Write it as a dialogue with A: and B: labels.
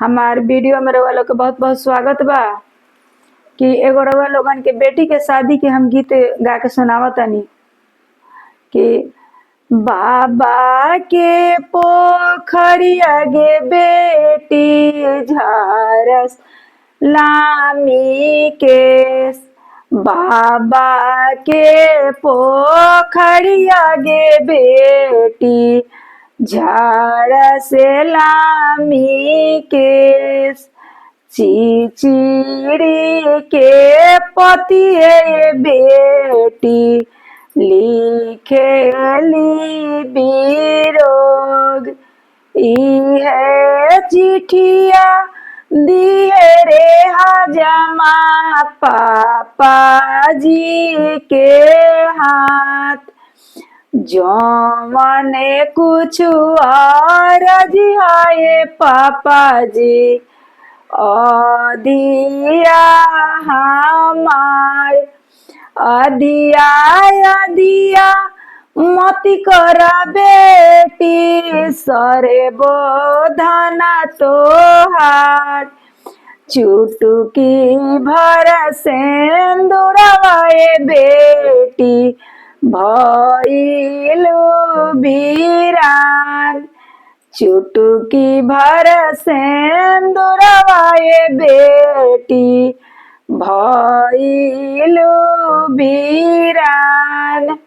A: हमार वीडियो में रउआ लोग के बहुत बहुत स्वागत बा। कि एगो रउआ लोगन के बेटी के शादी के हम गीत गा के सुनावतानी। कि बाबा के पोखरिया गे बेटी झारस लामी केस। बाबा के पोखरिया गे बेटी झारस लामी केस। चिचिड़ी के पतिए बेटी लिखेली बिरोग। इहे चिठिया दिए रे हजमा पापा जी के हाथ। जौने कुछ और जिहाए पापा जी अधिया हमार। अधिया अधिया मती करा बेटी सरे बोधना तोहार। चुटकी भर सेंदूरवाए बेटी भइलु वीरान। चुटकी भर सेंदूरवाए बेटी भइलु वीरान।